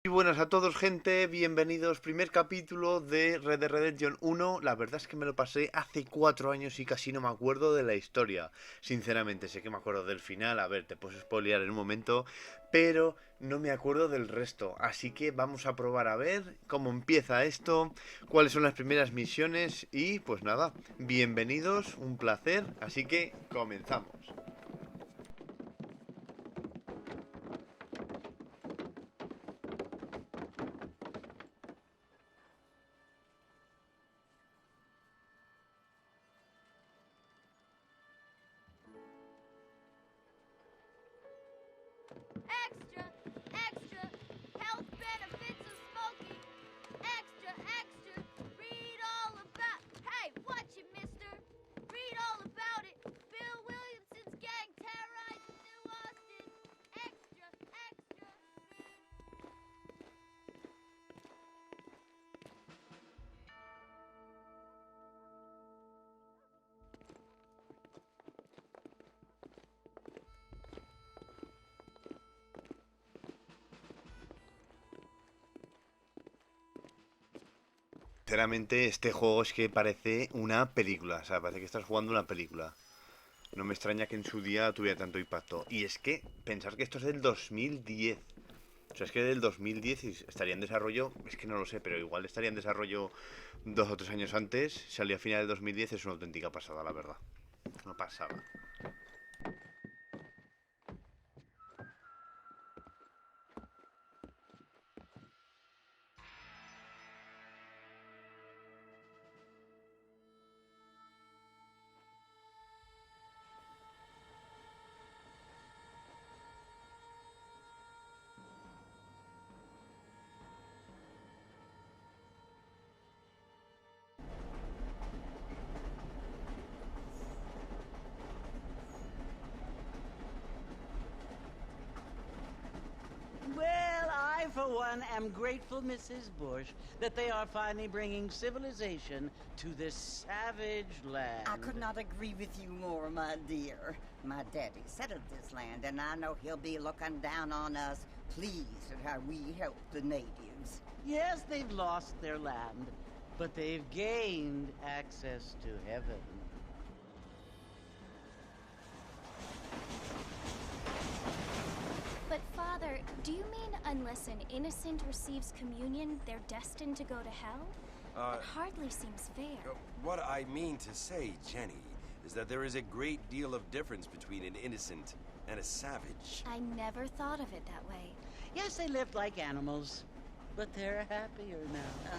Muy buenas a todos, gente, bienvenidos, primer capítulo de RDR2 La verdad es que me lo pasé hace 4 años y casi no me acuerdo de la historia. Sinceramente, sé que me acuerdo del final, a ver, te puedo spoilear en un momento, pero no me acuerdo del resto. Así que vamos a probar a ver cómo empieza esto, cuáles son las primeras misiones y pues nada, bienvenidos, un placer, así que comenzamos. Extra, extra, health benefits of smoking. Extra, extra, read all about. Hey, watch it, mister. Read all about it. Bill Williamson's gang terrorized New Austin. Extra, extra. Sinceramente, este juego es que parece una película, o sea, parece que estás jugando una película. No me extraña que en su día tuviera tanto impacto. Y es que pensar que esto es del 2010. O sea, es que del 2010 estaría en desarrollo, es que no lo sé, pero igual estaría en desarrollo 2 o 3 años antes. Salió a final del 2010, es una auténtica pasada, la verdad. Una pasada. Well, I, for one, am grateful, Mrs. Bush, that they are finally bringing civilization to this savage land. I could not agree with you more, my dear. My daddy settled this land, and I know he'll be looking down on us, pleased at how we help the natives. Yes, they've lost their land, but they've gained access to heaven. But, Father, do you mean unless an innocent receives communion, they're destined to go to hell? That hardly seems fair. What I mean to say, Jenny, is that there is a great deal of difference between an innocent and a savage. I never thought of it that way. Yes, they lived like animals, but they're happier now.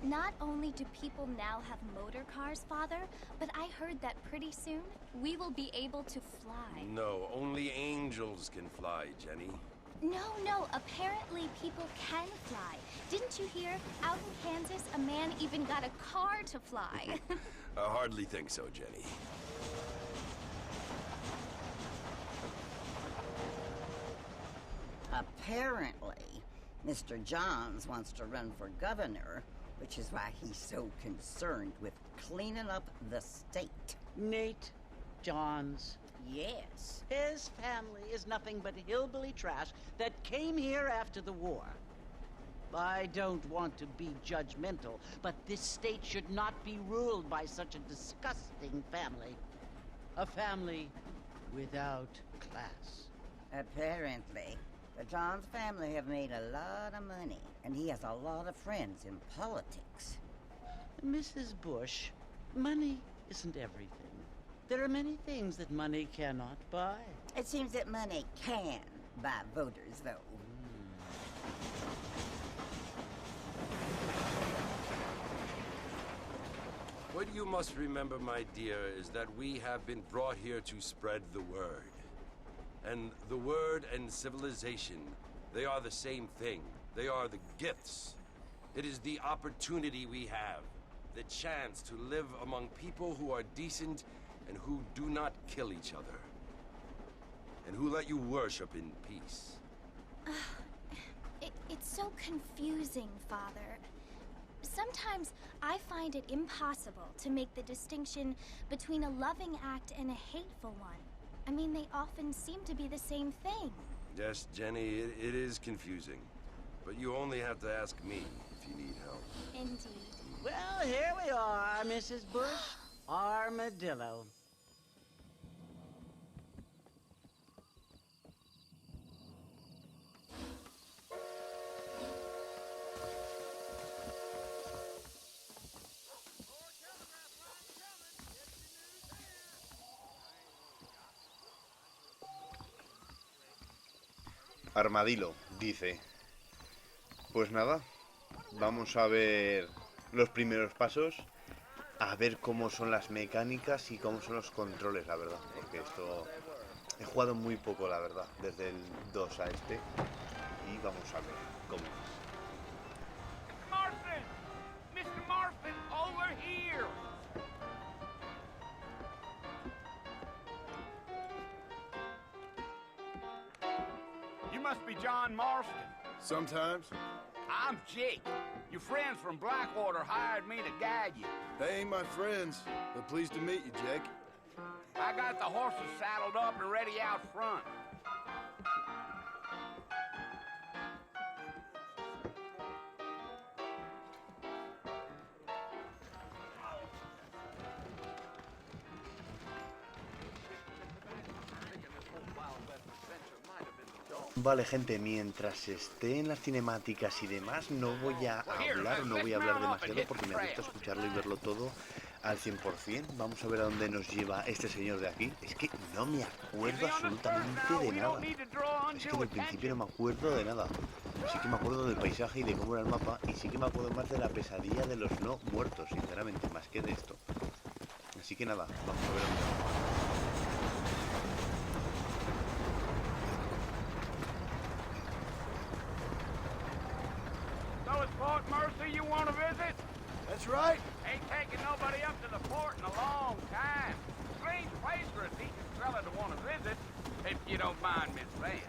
Not only do people now have motor cars, Father, but I heard that pretty soon we will be able to fly. No, only angels can fly, Jenny. No, apparently people can fly. Didn't you hear? Out in Kansas, a man even got a car to fly. I hardly think so, Jenny. Apparently, Mr. Johns wants to run for governor, which is why he's so concerned with cleaning up the state. Nate Johns. Yes. His family is nothing but hillbilly trash that came here after the war. I don't want to be judgmental, but this state should not be ruled by such a disgusting family. A family without class. Apparently. The Johns family have made a lot of money, and he has a lot of friends in politics. Mrs. Bush, money isn't everything. There are many things that money cannot buy. It seems that money can buy voters, though. What you must remember, my dear, is that we have been brought here to spread the word. And the word and civilization, they are the same thing. They are the gifts. It is the opportunity we have, the chance to live among people who are decent and who do not kill each other. And who let you worship in peace. It's so confusing, Father. Sometimes I find it impossible to make the distinction between a loving act and a hateful one. I mean, they often seem to be the same thing. Yes, Jenny, it is confusing. But you only have to ask me if you need help. Indeed. Well, here we are, Mrs. Bush. Armadillo. Armadillo, dice. Pues nada, vamos a ver los primeros pasos, a ver cómo son las mecánicas y cómo son los controles, la verdad. Porque esto he jugado muy poco, la verdad, desde el 2 a este. Y vamos a ver cómo es. Martin! Mr. Martin, over here! You must be John Marston. Sometimes. I'm Jake. Your friends from Blackwater hired me to guide you. They ain't my friends, but pleased to meet you, Jake. I got the horses saddled up and ready out front. Vale, gente, mientras esté en las cinemáticas y demás, no voy a hablar demasiado porque me gusta escucharlo y verlo todo al 100%. Vamos a ver a dónde nos lleva este señor de aquí. Es que no me acuerdo absolutamente de nada. Es que del principio no me acuerdo de nada. Sí que me acuerdo del paisaje y de cómo era el mapa, y sí que me acuerdo más de la pesadilla de los no muertos, sinceramente, más que de esto. Así que nada, vamos a ver dónde va. Fort Mercy you want to visit? That's right. Ain't taking nobody up to the fort in a long time. Strange place for a decent fella to want to visit, if you don't mind me saying.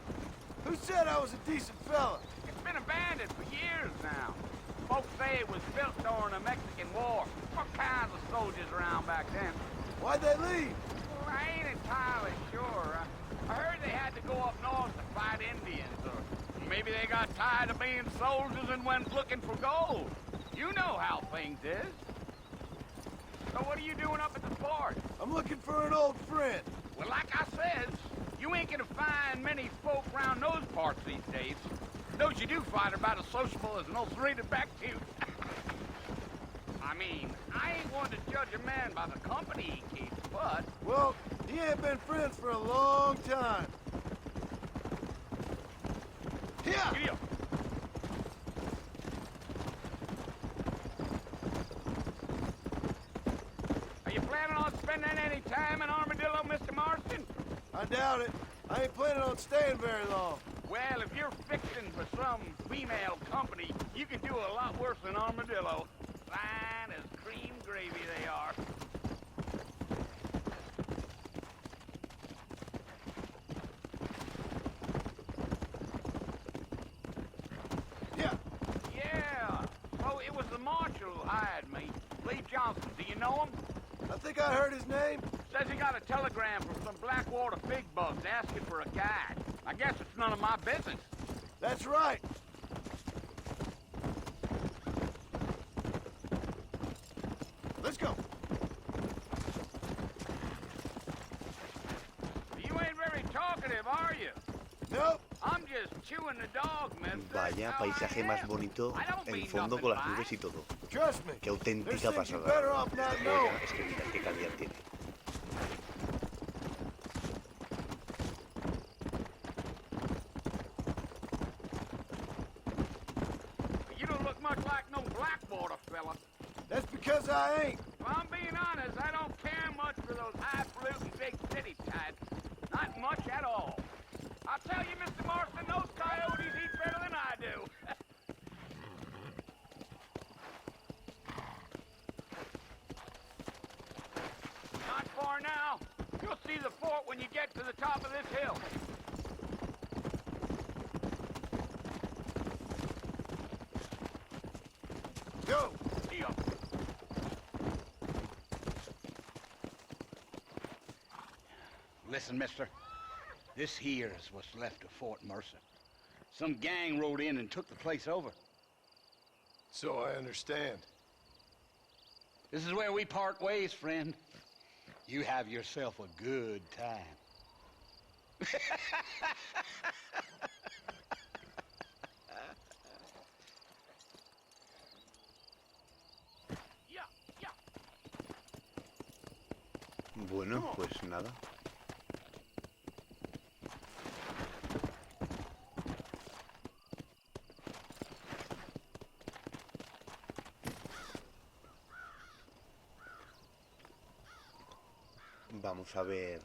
Who said I was a decent fella? It's been abandoned for years now. Folks say it was built during the Mexican War. All kinds of soldiers around back then. Why'd they leave? Well, I ain't entirely sure. I heard they had to go up north to fight Indians, or maybe they got tired of being soldiers and went looking for gold. You know how things is. So what are you doing up at the fort? I'm looking for an old friend. Well, like I said, you ain't gonna find many folk around those parts these days. Those you do find are about as sociable as an old three-to back tooth. I mean, I ain't one to judge a man by the company he keeps, but... Well, he ain't been friends for a long time. Here! Here. Are you planning on spending any time in Armadillo, Mr. Marston? I doubt it. I ain't planning on staying very long. Well, if you're fixing for some female company, you can do a lot worse than Armadillo. Fine as cream gravy they are. Yeah. Yeah. So it was the marshal who hired me. Lee Johnson. Do you know him? I think I heard his name. Says he got a telegram from some Blackwater big bugs asking for a guide. I guess it's none of my business. That's right. Let's go. You ain't very talkative, are you? Nope. I'm just chewing the dog, mister. Vaya paisaje más bonito, el fondo con las nubes y todo. Trust me. Qué There's auténtica things you pasada. better off not Joya, knowing. es que mira qué calidad tiene. You don't look much like no Blackwater fella. That's because I ain't. If I'm being honest, I don't care much for those highfalutin big city types. Not much at all. I'll tell you, Mr. Marston, those coyotes eat better than I do. Not far now. You'll see the fort when you get to the top of this hill. Go. Listen, mister. This here is what's left of Fort Mercer. Some gang rode in and took the place over. So I understand. This is where we part ways, friend. You have yourself a good time. Bueno, pues nada. Vamos a ver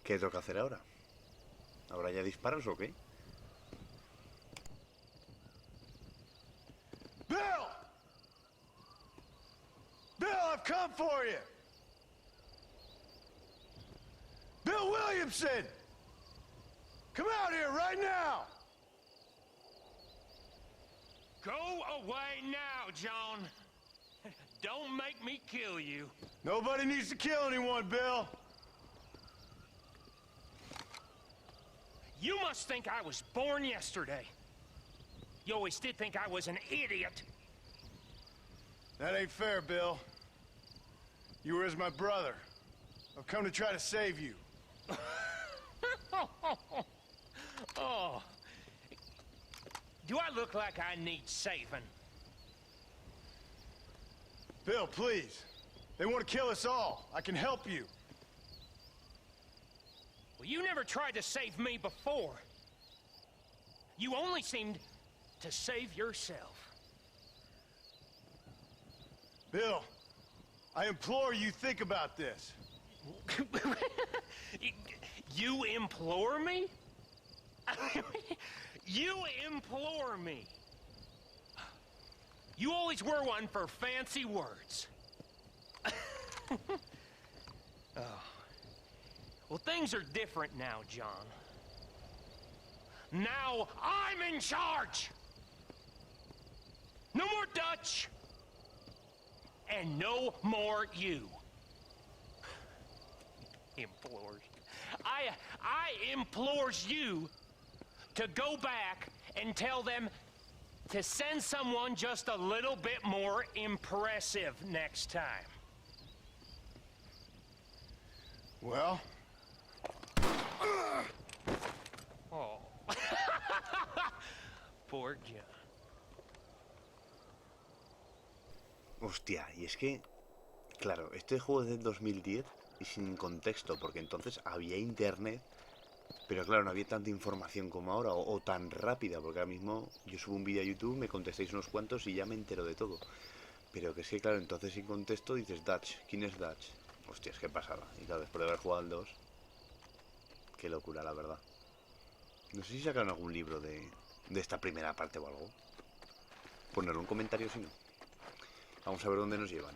qué toca hacer ahora. ¿Ahora ya disparos o qué? Bill! Bill, I've come for you! Bill Williamson! Come out here right now! Go away now, John. Don't make me kill you. Nobody needs to kill anyone, Bill. You must think I was born yesterday. You always did think I was an idiot. That ain't fair, Bill. You were as my brother. I've come to try to save you. Oh. Do I look like I need saving? Bill, please. They want to kill us all. I can help you. Well, you never tried to save me before. You only seemed to save yourself. Bill, I implore you think about this. You implore me? You implore me. You always were one for fancy words. Oh. Well, things are different now, John. Now I'm in charge. No more Dutch. And no more you. Implores. I implores you to go back and tell them to send someone just a little bit more impressive next time. Well? Oh. Poor John. Hostia, y es que, claro, este juego es del 2010 y sin contexto, porque entonces había internet, pero claro, no había tanta información como ahora, o tan rápida, porque ahora mismo yo subo un vídeo a YouTube, me contestáis unos cuantos y ya me entero de todo. Pero que es que, claro, entonces sin contexto dices Dutch, ¿quién es Dutch? Hostias, qué pasada. Y claro, después de haber jugado al 2, qué locura, la verdad. No sé si sacaron algún libro de esta primera parte o algo. Ponerlo en comentarios si no. Vamos a ver dónde nos llevan.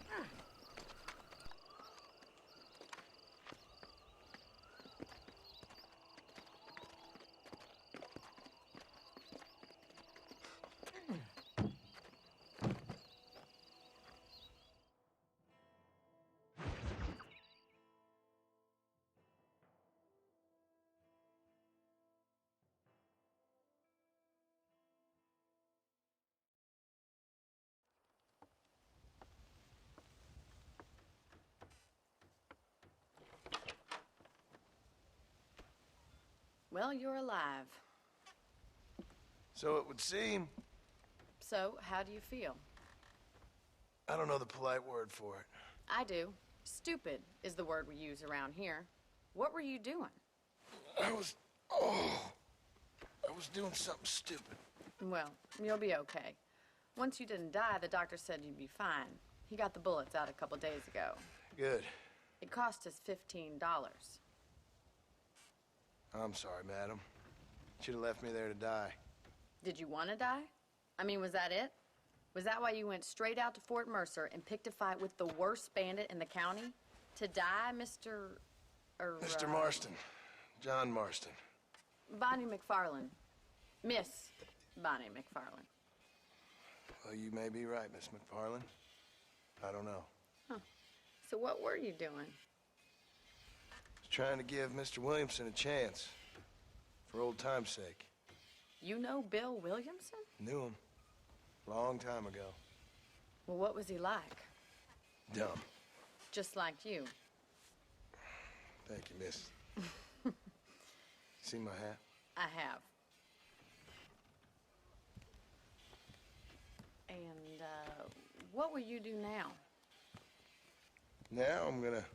Well, you're alive. So it would seem. So, how do you feel? I don't know the polite word for it. I do. Stupid is the word we use around here. What were you doing? I was doing something stupid. Well, you'll be okay. Once you didn't die, the doctor said you'd be fine. He got the bullets out a couple days ago. Good. It cost us $15. I'm sorry, madam. Should have left me there to die. Did you want to die? I mean, was that it? Was that why you went straight out to Fort Mercer and picked a fight with the worst bandit in the county? To die, Mr. Mr. Marston. John Marston. Bonnie McFarlane. Miss Bonnie McFarlane. Well, you may be right, Miss McFarlane. I don't know. Huh. So what were you doing? I was trying to give Mr. Williamson a chance. For old time's sake. You know Bill Williamson? Knew him. Long time ago. Well, what was he like? Dumb. Just like you. Thank you, miss. Seen my hat? I have. And, what will you do now? Now I'm gonna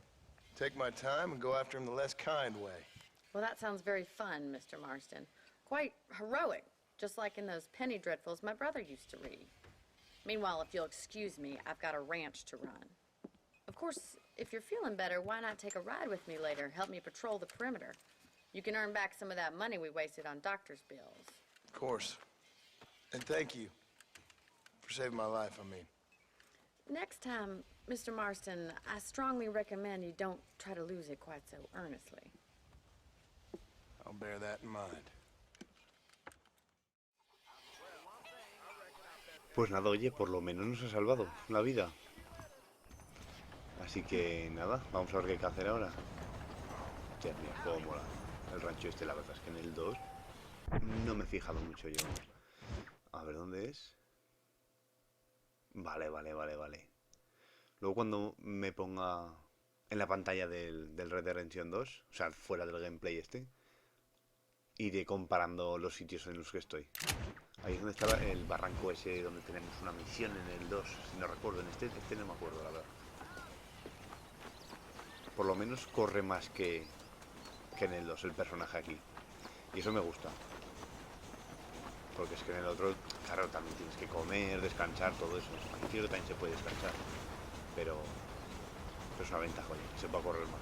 take my time and go after him the less kind way. Well, that sounds very fun, Mr. Marston. Quite heroic, just like in those penny dreadfuls my brother used to read. Meanwhile, if you'll excuse me, I've got a ranch to run. Of course, if you're feeling better, why not take a ride with me later? Help me patrol the perimeter. You can earn back some of that money we wasted on doctor's bills. Of course. And thank you for saving my life, I mean. Next time, Mr. Marston, I strongly recommend you don't try to lose it quite so earnestly. I'll bear that in mind. Pues nada, oye, por lo menos nos ha salvado la vida. Así que nada, vamos a ver qué hay que hacer ahora. Ya, mira, cómo mola. El rancho este, la verdad es que en el 2 no me he fijado mucho yo. A ver, ¿dónde es? Vale. Luego cuando me ponga en la pantalla del Red Dead Redemption 2, o sea, fuera del gameplay este, iré comparando los sitios en los que estoy. Ahí es donde estaba el barranco ese donde tenemos una misión en el 2, si no recuerdo, en este no me acuerdo, la verdad. Por lo menos corre más que en el 2 el personaje aquí. Y eso me gusta. Porque es que en el otro, claro, también tienes que comer, descansar, todo eso. Aquí creo que también se puede descansar. Pero es una ventaja, oye, se puede correr más.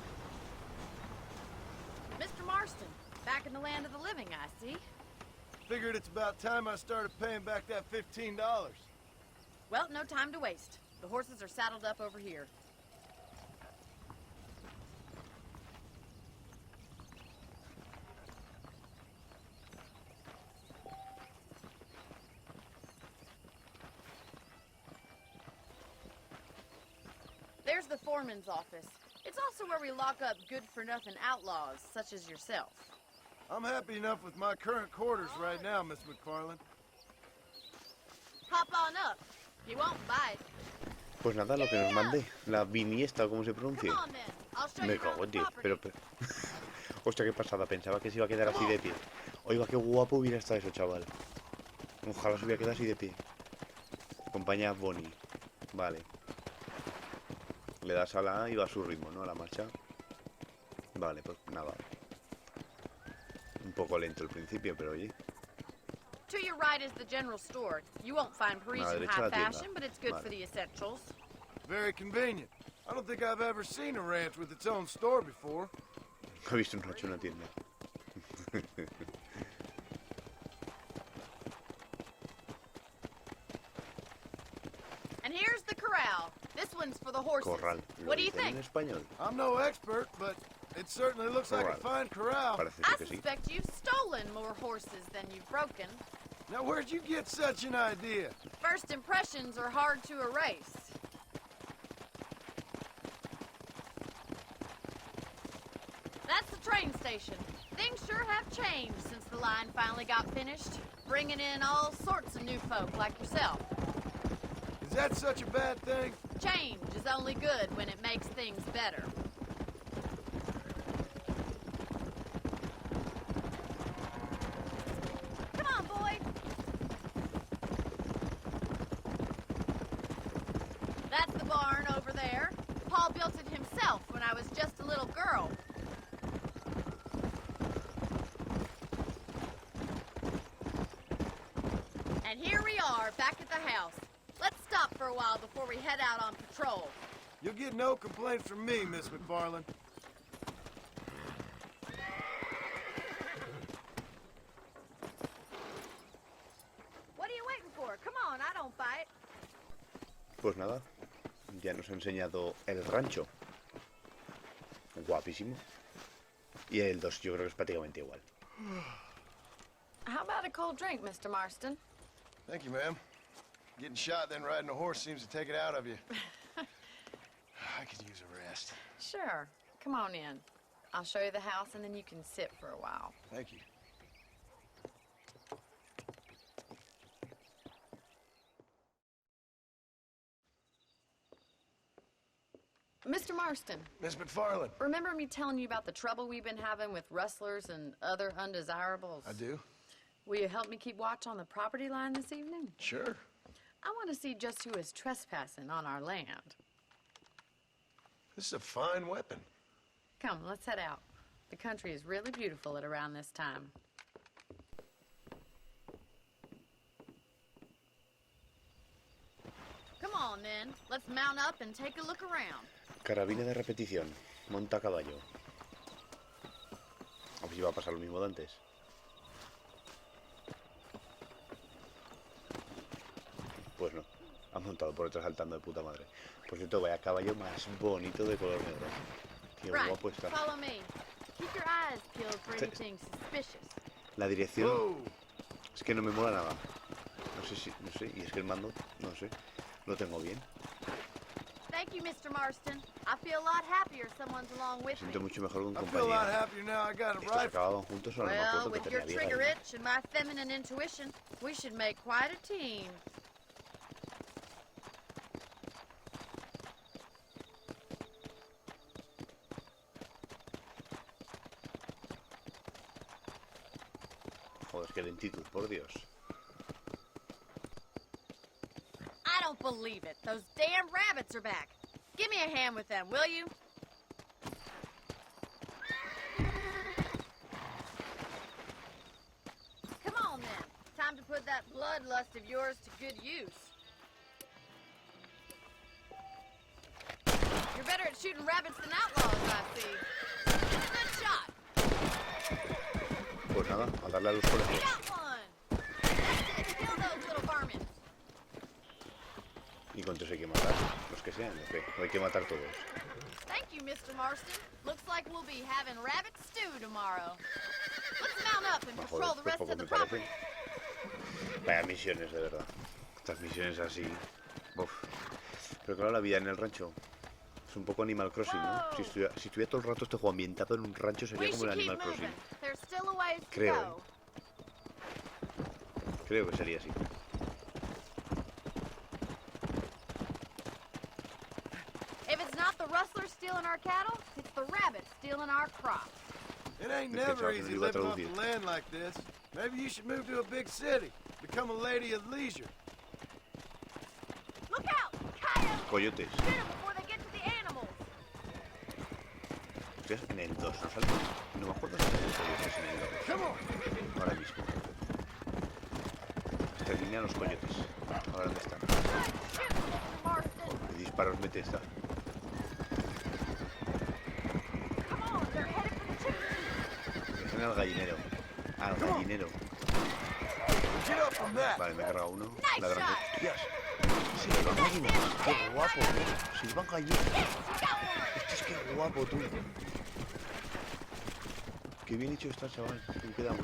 Mr. Marston, back in the land of the living, I see. Figured it's about time I started paying back that $15. Well, no time to waste. The horses are saddled up over here. There's the foreman's office. It's also where we lock up good-for-nothing outlaws, such as yourself. I'm happy enough with my current quarters right now, Miss McFarland. Hop on up. He won't bite. Pues nada, lo que nos mandé, la viniesta o como se pronuncia. Come on, then. I'll show Me you cago around en the 10, property. pero... Hostia, qué pasada, pensaba que se iba a quedar así de pie. Oiga, qué guapo hubiera estado eso, chaval. Ojalá se hubiera quedado así de pie. Acompaña a Bonnie. Vale. Le das a la A y va a su ritmo, ¿no? A la marcha. Vale, pues nada. Un poco lento el principio, pero oye. To your right is the general store. You won't find Parisian derecha high la tienda. fashion, but it's good Vale. for the essentials. Very convenient. I don't think I've ever seen a ranch with its own store before. He visto un rancho en una tienda. And here's the corral. This one's for the horses. Corral. What do you ¿Lo dicen think? en español? I'm no expert, but it certainly looks like a Corral. fine corral. Parece I ser que sí. suspect you've stolen more horses than you've broken. Now, where'd you get such an idea? First impressions are hard to erase. That's the train station. Things sure have changed since the line finally got finished, bringing in all sorts of new folk like yourself. Is that such a bad thing? Change is only good when it makes things better. Come on, boy. That's the barn over there. Paul built it himself when I was just a little girl. And here we are, back at the house. Let's stop for a while before we head out on patrol. You'll get no complaints from me, Miss McFarland. What are you waiting for? Come on, I don't bite. Pues nada, ya nos ha enseñado el rancho. Guapísimo. Y el 2 yo creo que es prácticamente igual. How about a cold drink, Mr. Marston? Thank you, ma'am. Getting shot then riding a horse seems to take it out of you. I could use a rest. Sure. Come on in. I'll show you the house and then you can sit for a while. Thank you. Mr. Marston, Miss McFarland. remember me telling you about the trouble we've been having with rustlers and other undesirables? I do? Will you help me keep watch on the property line this evening? Sure. I want to see just who is trespassing on our land. This is a fine weapon. Come, let's head out. The country is really beautiful at around this time. Come on, then. Let's mount up and take a look around. Carabina de repetición. Monta a caballo. A ver si va a pasar lo mismo de antes. Pues no. Ha montado por detrás saltando de puta madre. Por cierto, vaya caballo más bonito de color negro. Qué guapo está. Follow me. Keep your eyes peeled for anything suspicious. La dirección es que no me mola nada. No sé, y es que el mando, no sé, lo tengo bien. Thank you, Mr. Marston. I feel a lot happier someone's along Me with me. siento mucho mejor con I feel a lot compañía. happier now I got a Estos rifle. acababan juntos o no me Well, acuerdo que with your tenía trigger vida. itch and my feminine intuition, we should make quite a team. Joder, qué lentitud, por Dios. I don't believe it. Those damn rabbits are back. Give me a hand with them, will you? Come on, then. Time to put that bloodlust of yours to good use. You're better at shooting rabbits than outlaws, I see. Good shot. Pues nada, a darle a los colegios. Got one. That's it. Kill those little vermin. ¿Y cuántos hay que matar? Los que sean, ¿o qué? ¿O hay que matar todos? Thank you, Mr. Marston. Looks like we'll be having rabbit stew tomorrow. Let's mount up and patrol the Pues rest poco of the me parece. property. Vaya misiones, de verdad. Estas misiones así. Uf. Pero claro, la vida en el rancho es un poco Animal Crossing, ¿no? Si estuviera todo el rato este juego ambientado en un rancho sería We como el should keep Animal moving. Crossing. There's still a ways to Creo, go. Creo que sería así. If it's not the rustlers stealing our cattle, it's the rabbits stealing our crops. It ain't Es que never pensaba que no easy iba a living off traducir. the land like this. Maybe you should move to a big city. Become a lady of leisure. Look out! Coyotes! Coyotes. Shoot them before they get to the animals. Hostias, en el 2 no sale. No me acuerdo si salen coyotes en el 2. Come on. Ahora mismo. Extermina a los coyotes. Ahora dónde están. Shoot, Mr. Marston. ¿Qué disparos mete esta? Come on, they're headed for the chicken. Dejen al gallinero. Al gallinero. Get up from that. Vale, me he cargado uno. Nice Ladrón de... shot. ¡Hostias! ¡Se le van gallinas! ¡Qué guapo, tío! ¡Se le van gallinas! Yes, you got one. ¡Hostia, es que guapo, tú! Qué bien hecho está, chaval. Me queda uno.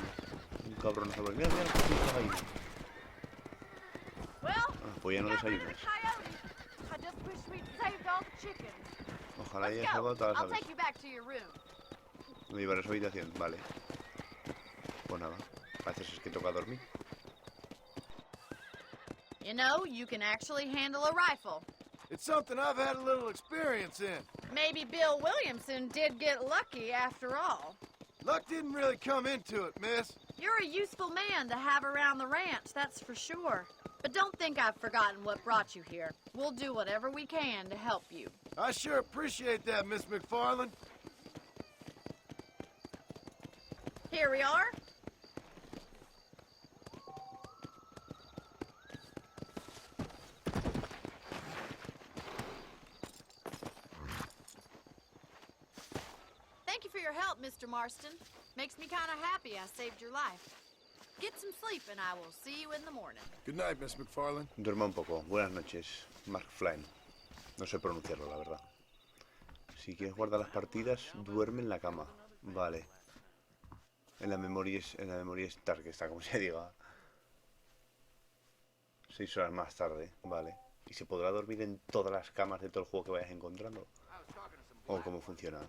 Un cabrón salvaje. Mira, mira, la gallina. Well, Pues ya no got rid of the desayunas. coyotes. I just wish we'd saved all the chickens. Ojalá haya Let's salvado go. todas las I'll aves. take you back to your room. Me llevaré a su habitación, vale. Pues nada, parece es que toca dormir. You know, you can actually handle a rifle. It's something I've had a little experience in. Maybe Bill Williamson did get lucky after all. Luck didn't really come into it, miss. You're a useful man to have around the ranch, that's for sure. But don't think I've forgotten what brought you here. We'll do whatever we can to help you. I sure appreciate that, Miss McFarland. Here we are. Thank you for your help, Mr. Marston. Makes me kind of happy I saved your life. Get some sleep and I will see you in the morning. Good night, Miss McFarland. Duerma un poco. Buenas noches, Mark Flynn. No sé pronunciarlo, la verdad. Si quieres guardar las partidas, duerme en la cama. Vale. En la memoria Star, que está como se diga. 6 horas más tarde, vale. ¿Y se podrá dormir en todas las camas de todo el juego que vayas encontrando? ¿O cómo funciona?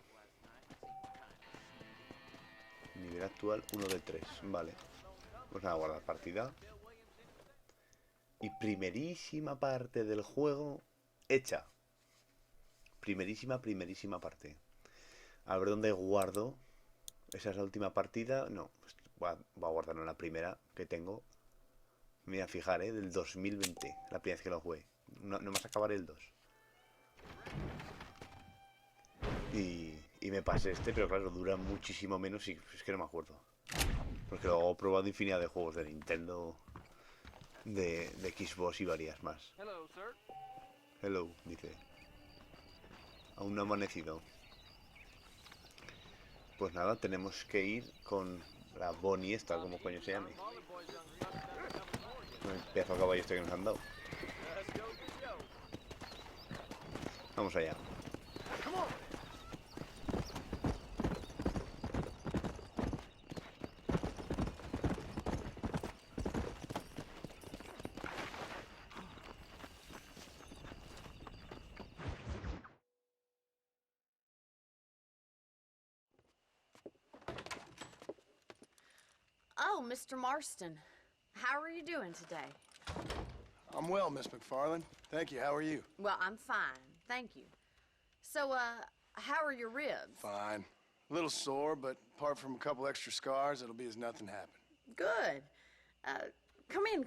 Nivel actual 1 de 3. Vale. Pues nada, guardar partida. Y primerísima parte del juego hecha. Primerísima parte. A ver dónde guardo. Esa es la última partida. No, pues voy a guardarlo en la primera que tengo. Me voy a fijar, del 2020. La primera vez que lo jugué. No más acabar el 2. Y me pasé pero claro, dura muchísimo menos y es que no me acuerdo. Porque luego he probado infinidad de juegos de Nintendo, de Xbox y varias más. Hello, sir. Hello, dice. Aún no ha amanecido. Pues nada, tenemos que ir con la Bonnie esta, como coño se llame. El pedazo de caballo que nos han dado. Vamos allá. Oh, Mr. Marston. How are you doing today? I'm well, Miss McFarland. Thank you. How are you? Well, I'm fine. Thank you. So, how are your ribs? Fine. A little sore, but apart from a couple extra scars, it'll be as nothing happened. Good. Come in.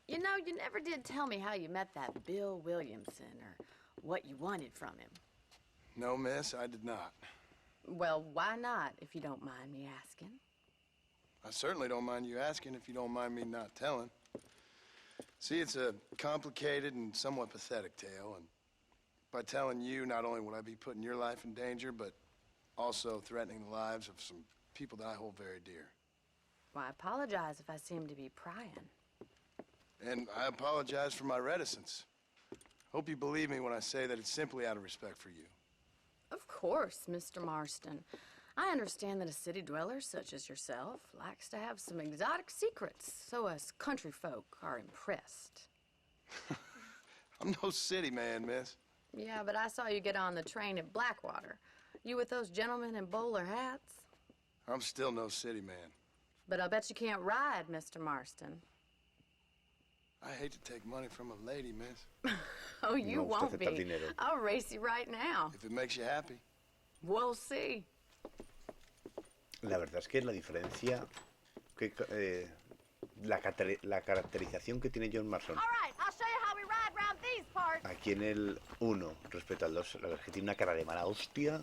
You know, you never did tell me how you met that Bill Williamson or what you wanted from him. No, miss, I did not. Well, why not, if you don't mind me asking? I certainly don't mind you asking if you don't mind me not telling. See, it's a complicated and somewhat pathetic tale, and by telling you, not only would I be putting your life in danger, but also threatening the lives of some people that I hold very dear. Well, I apologize if I seem to be prying. And I apologize for my reticence. Hope you believe me when I say that it's simply out of respect for you. Of course, Mr. Marston. I understand that a city dweller such as yourself likes to have some exotic secrets, so us country folk are impressed. I'm no city man, miss. Yeah, but I saw you get on the train at Blackwater. You with those gentlemen in bowler hats? I'm still no city man. But I bet you can't ride, Mr. Marston. I hate to take money from a lady, miss. Oh, you No, usted won't acepta be. dinero. I'll race you right now. If it makes you happy. We'll see. La verdad es que la diferencia, la caracterización que tiene John Marston All right, I'll show you how we ride round these parts. aquí en el 1 respecto al 2, la verdad es que tiene una cara de mala hostia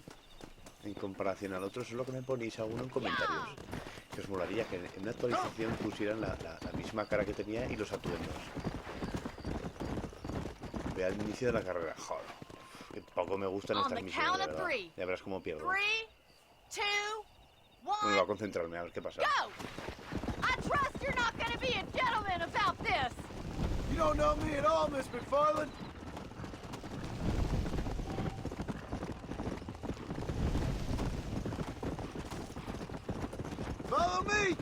en comparación al otro. Eso es lo que me ponéis alguno en comentarios. Que os molaría que en una actualización pusieran la misma cara que tenía y los atuendos. Ve al inicio de la carrera. Joder, que poco me gustan estas misiones, de verdad. Ya verás cómo pierdo. 3, 2, 1. Me voy a concentrarme a ver qué pasa. Go! I trust you're not gonna be a gentleman about this. You don't know me at all, Miss McFarland. Follow me!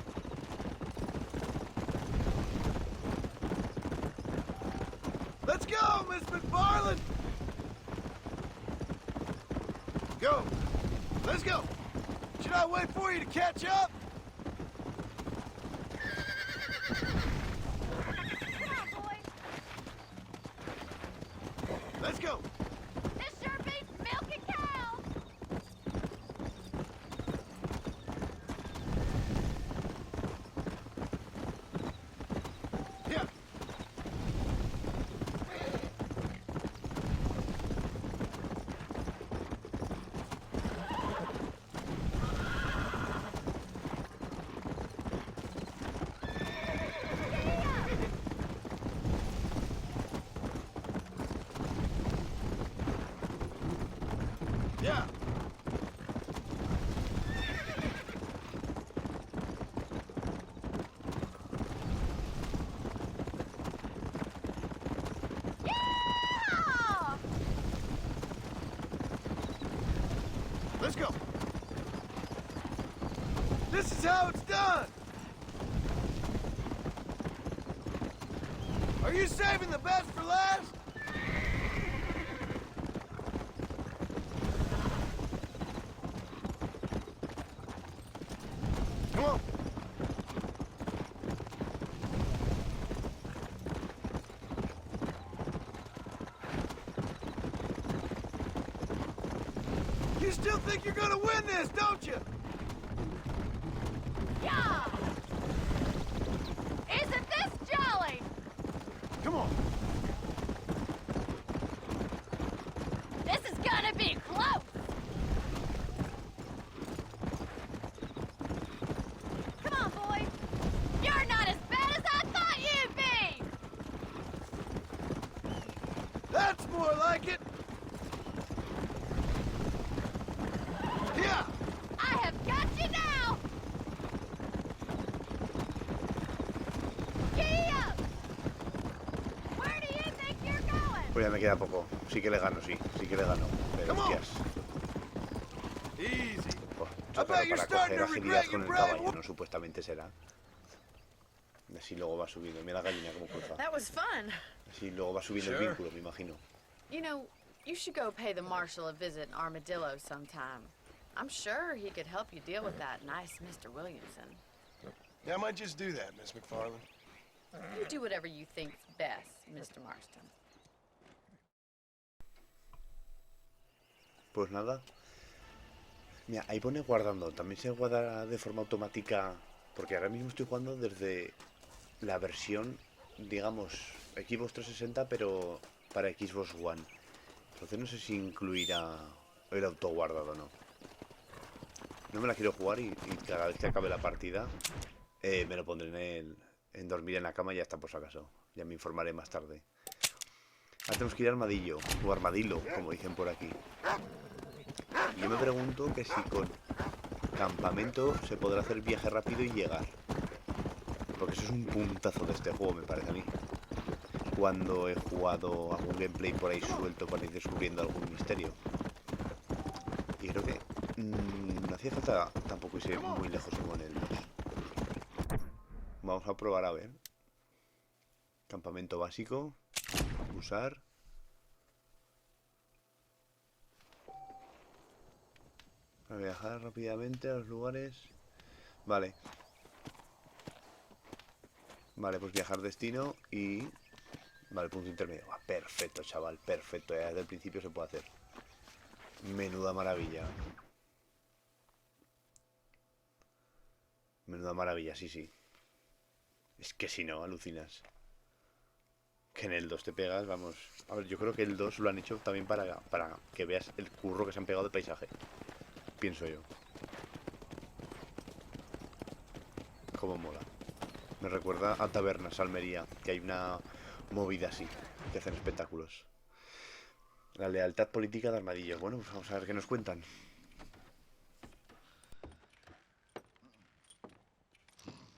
Let's go, Miss McFarland! Go! Let's go! Should I wait for you to catch up? Come on, boys. Let's go! This sure beats milking cows. Yeah. Yeah. Yeah! Let's go. This is how it's done. Are you saving the best for last? still think you're gonna win this, don't you? Yeah! Isn't this jolly? Come on. This is gonna be close! Come on, boys! You're not as bad as I thought you'd be! That's more like it. Yeah. I have got you now! Giddy up! Where do you think you're going? Pues ya me queda poco. Sí que le gano, sí. Sí que le gano. Pero hostias. Easy. Pues, I bet you're para starting coger to agilidad regret con your el brave caballo, ¿no? Supuestamente será. Así luego va subiendo. Mira la gallina como cruza. That was fun. Así luego va subiendo el vínculo, me imagino. You know, you should go pay the marshal a visit in Armadillo sometime. I'm sure he could help you deal with that nice Mr. Williamson. Yeah, I might just do that, Miss McFarland. You do whatever you think's best, Mr. Marston. Pues nada. Mira, ahí pone guardando. También se guarda de forma automática. Porque ahora mismo estoy jugando desde la versión, digamos, Xbox 360, pero para Xbox One. Entonces no sé si incluirá el autoguardado o no. No me la quiero jugar y cada vez que acabe la partida me lo pondré en dormir en la cama y ya está, por si acaso. Ya me informaré más tarde. Ahora tenemos que ir a Armadillo, o Armadillo, como dicen por aquí. Yo me pregunto que si con campamento se podrá hacer viaje rápido y llegar. Porque eso es un puntazo de este juego, me parece a mí. Cuando he jugado algún gameplay por ahí suelto para ir descubriendo algún misterio. Y creo que no hacía falta tampoco irse muy lejos como en el 2. Vamos a probar a ver. Campamento básico. Usar. A viajar rápidamente a los lugares. Vale. Vale, pues viajar destino y... Vale, punto intermedio. Perfecto, chaval, perfecto. Ya desde el principio se puede hacer. Menuda maravilla. Menuda maravilla, sí, sí. Es que si no, alucinas. Que en el 2 te pegas, vamos... A ver, yo creo que el 2 lo han hecho también para que veas el curro que se han pegado de paisaje. Pienso yo. Cómo mola. Me recuerda a Tabernas, Almería, que hay una movida así, que hacen espectáculos. La lealtad política de Armadillo. Bueno, pues vamos a ver qué nos cuentan.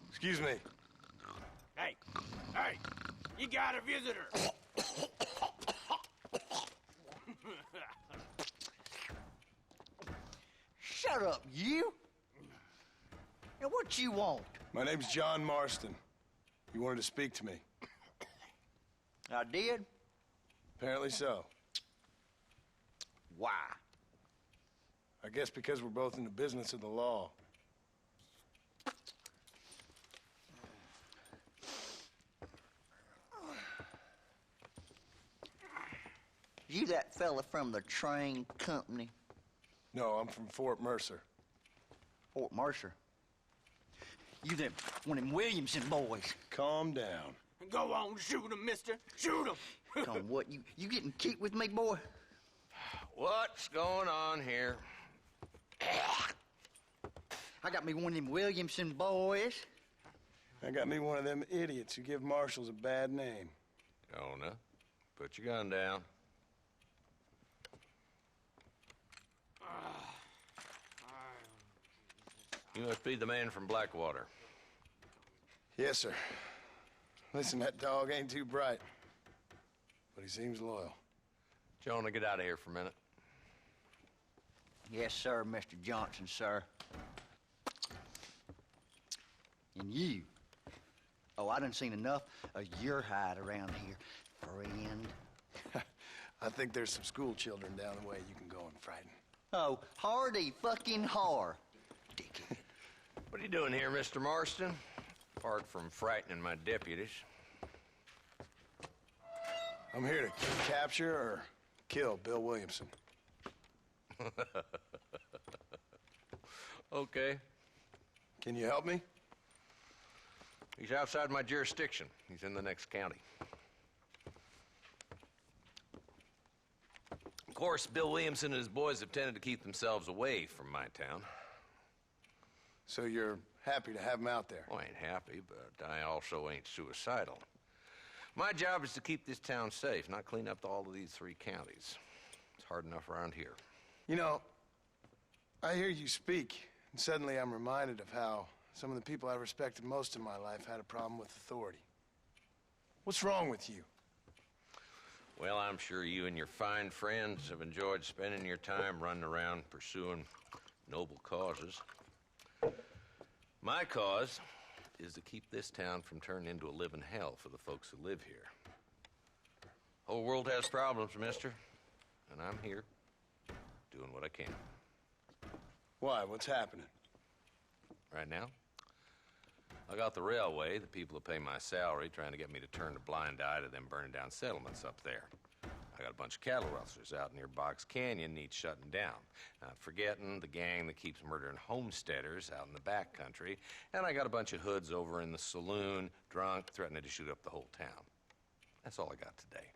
Excuse me. Hey, hey, you got a visitor. Shut up, you! Now what you want? My name's John Marston. You wanted to speak to me. I did? Apparently so. Why? I guess because we're both in the business of the law. You that fella from the train company? No, I'm from Fort Mercer. Fort Mercer? You them one of them Williamson boys? Calm down. Go on, shoot him, mister. Shoot him. Come on, what, you getting kicked with me, boy? What's going on here? I got me one of them Williamson boys. I got me one of them idiots who give marshals a bad name. Oh, no. Put your gun down. You must be the man from Blackwater. Yes, sir. Listen, that dog ain't too bright, but he seems loyal. Jonah, get out of here for a minute. Yes, sir, Mr. Johnson, sir. And you. Oh, I done seen enough of your hide around here, friend. I think there's some school children down the way you can go and frighten. Oh, hardy fucking har. Dickhead. What are you doing here, Mr. Marston? Apart from frightening my deputies. I'm here to capture or kill Bill Williamson. Okay. Can you help me? He's outside my jurisdiction. He's in the next county. Of course, Bill Williamson and his boys have tended to keep themselves away from my town. So you're happy to have him out there? Well, I ain't happy, but I also ain't suicidal. My job is to keep this town safe, not clean up all of these 3 counties. It's hard enough around here. You know, I hear you speak, and suddenly I'm reminded of how some of the people I respected most in my life had a problem with authority. What's wrong with you? Well, I'm sure you and your fine friends have enjoyed spending your time running around pursuing noble causes. My cause is to keep this town from turning into a living hell for the folks who live here. Whole world has problems, mister, and I'm here doing what I can. Why? What's happening? Right now, I got the railway, the people who pay my salary, trying to get me to turn a blind eye to them burning down settlements up there. I got a bunch of cattle rustlers out near Box Canyon needs shutting down. Not forgetting the gang that keeps murdering homesteaders out in the back country. And I got a bunch of hoods over in the saloon, drunk, threatening to shoot up the whole town. That's all I got today.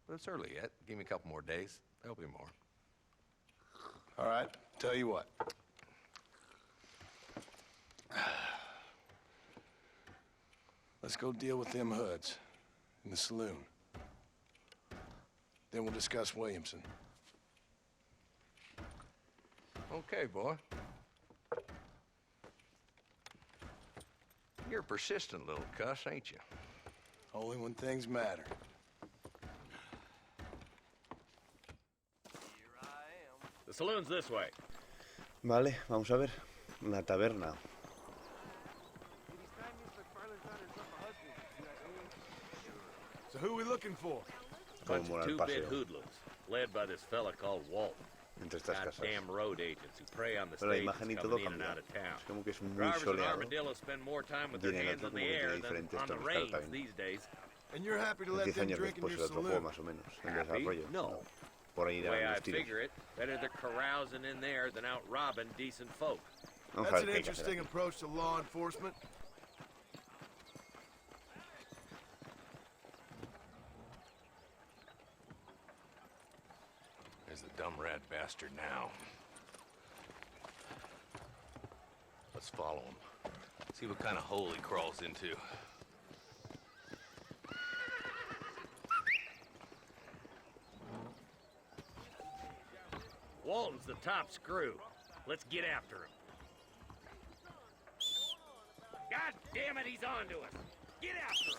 But it's early yet. Give me a couple more days. There'll be more. All right, tell you what. Let's go deal with them hoods in the saloon. Then we'll discuss Williamson. Okay, boy. You're a persistent little cuss, ain't you? Only when things matter. The saloon's this way. Vale, vamos a ver. La taberna. So who we looking for? Como Bunch mola of el two-bit paseo. hoodlums, led by this fella called Walt. Entre estas casas. Goddamn road agents who prey on the Pero la stages imagen y coming todo in and cambia. out of town. Es como que es muy Drivers in soleado. Armadillo spend more time with their Tiene el hands otro in the como que air tiene than diferentes on the tonos, claro, reins también. these days. And you're happy to Unos let 10 them años drink in después your el otro juego saloon? más o menos, en Happy? desarrollo. No. Por ahí The way irán I los tiros. figure it, better they're carousing in there than out robbing decent folk. Vamos a That's ver an qué hay que hacer interesting aquí. approach to law enforcement. There's the dumb rat bastard now. Let's follow him. See what kind of hole he crawls into. Walton's the top screw. Let's get after him. God damn it, he's on to us. Get after him.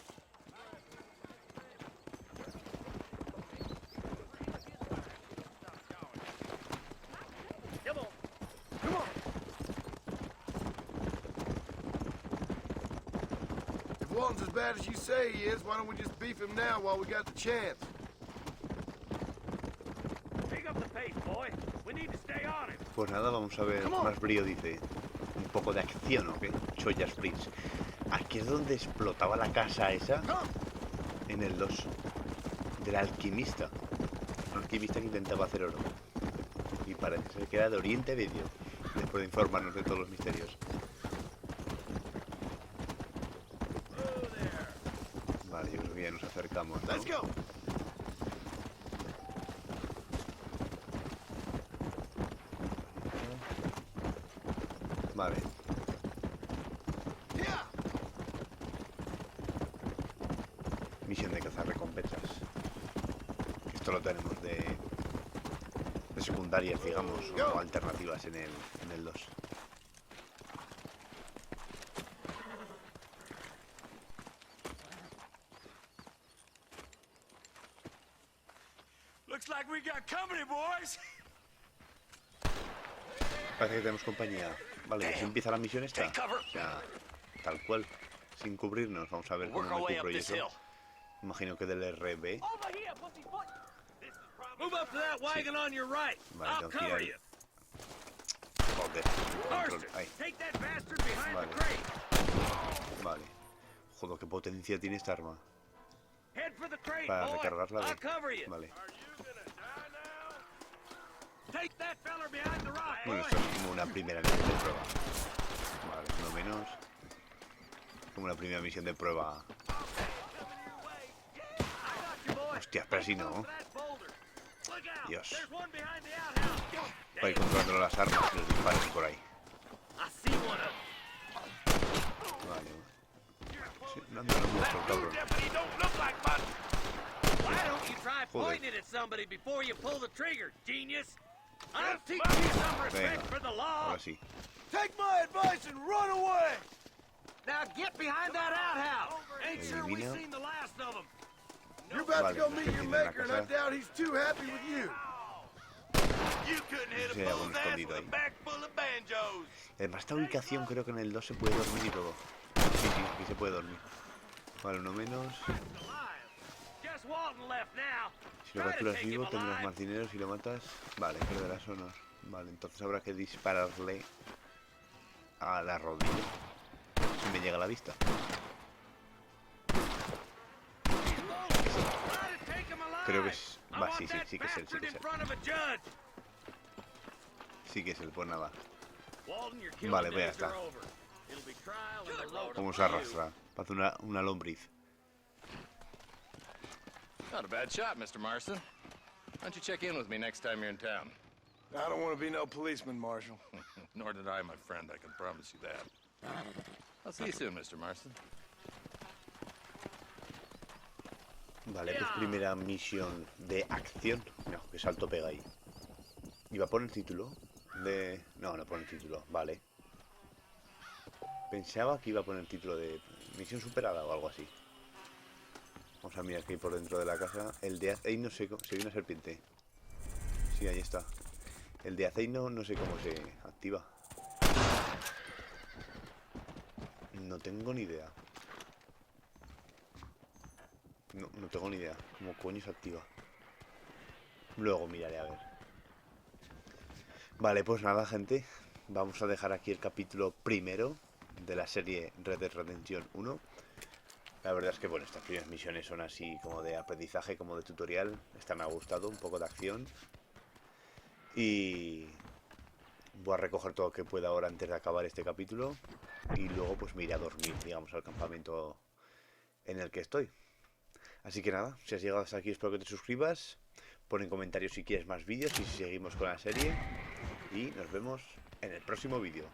Come on. Come on! If Walton's as bad as you say he is, why don't we just beef him now while we got the chance? Pick up the pace, boy. We need to stay on him. Pues nada, vamos a ver más brío, dice. Un poco de acción, ¿o qué? Chollas Prince. Aquí es donde explotaba la casa esa. En el 2. Del alquimista. Un alquimista que intentaba hacer oro. Y parece ser que era de Oriente Medio. Después de informarnos de todos los misterios. Vale, yo creo que ya nos acercamos, ¿no? Let's go! Vale. Misión de cazar recompensas. Esto lo tenemos de secundarias, digamos, o alternativas en el 2. Looks like we got company, boys. Parece que tenemos compañía. Vale, pues empieza la misión esta. O sea, tal cual, sin cubrirnos. Vamos a ver cómo me cubro y eso. Imagino que del RB. Move up to that wagon on your right. Vale, I'll tengo que cover ir you. Joder, control. Ahí. Take that bastard behind Vale. the crate. Vale. Joder, qué potencia tiene esta arma. Head for the crate, Para boy. recargarla. I'll cover you. Vale. Take that. Bueno, esto es como una primera misión de prueba. Vale, no menos. Como una primera misión de prueba. Hostias, pero así no. Dios. Voy controlando las armas y los disparos por ahí. Vale. Sí, no ando mucho, cabrón. Venga, ahora sí. Take my advice and run away. Now get behind that outhouse. Ain't sure we've Elimina. seen the last of them. You're about to go meet your maker, and I doubt he's too happy with you. You couldn't hit Sí, a hay algún bull's ass escondido with a ahí. bag full of banjos. Además, esta ubicación creo que en el 2 se puede dormir y todo. Sí, sí, aquí se puede dormir. Vale, uno menos. Just Walton left now. Si lo capturas vivo, tendrás más dinero. Si lo matas, vale, perderás honor. Vale, entonces habrá que dispararle a la rodilla. Si me llega a la vista. Creo que es... Va, sí, sí, sí que es él, sí que es él. Sí que es él, pues nada. Vale, pues ya está. Vamos a arrastrar. Parece una lombriz. Not a bad shot, Mr. Marston. Why don't you check in with me next time you're in town? I don't want to be no policeman, Marshal. Nor did I, my friend. I can promise you that. I'll see you soon, Mr. Marston. Vale, pues primera misión de acción. No, que salto pega ahí. ¿Iba a poner título? De... No, no pone título, vale. Pensaba que iba a poner título de misión superada o algo así. Vamos a mirar aquí por dentro de la casa. El de Aceino se ve una serpiente. Sí, ahí está. El de Aceino no sé cómo se activa. No tengo ni idea. No tengo ni idea. ¿Cómo coño se activa? Luego miraré a ver. Vale, pues nada, gente. Vamos a dejar aquí el capítulo primero de la serie Red Dead Redemption 1. La verdad es que, bueno, estas primeras misiones son así como de aprendizaje, como de tutorial. Esta me ha gustado, un poco de acción. Y voy a recoger todo lo que pueda ahora antes de acabar este capítulo. Y luego pues me iré a dormir, digamos, al campamento en el que estoy. Así que nada, si has llegado hasta aquí espero que te suscribas. Pon en comentarios si quieres más vídeos y si seguimos con la serie. Y nos vemos en el próximo vídeo.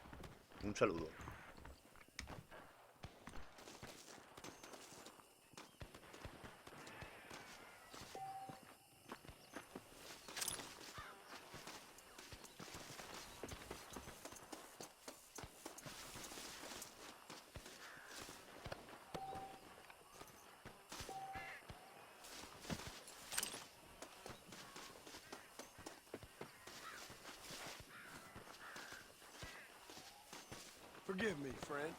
Un saludo. Forgive me, friend.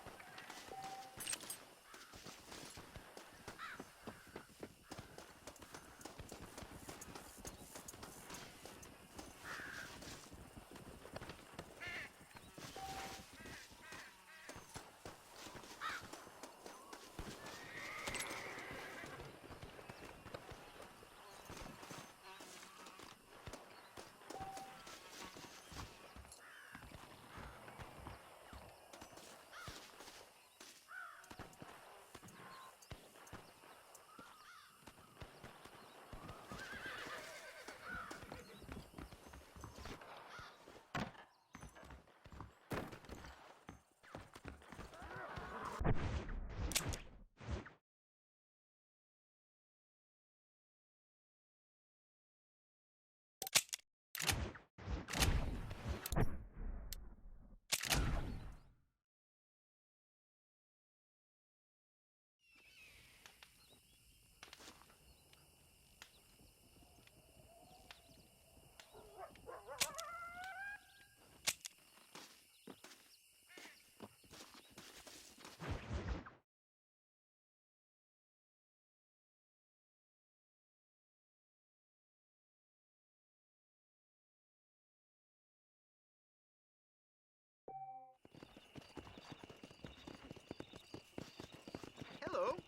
Hello.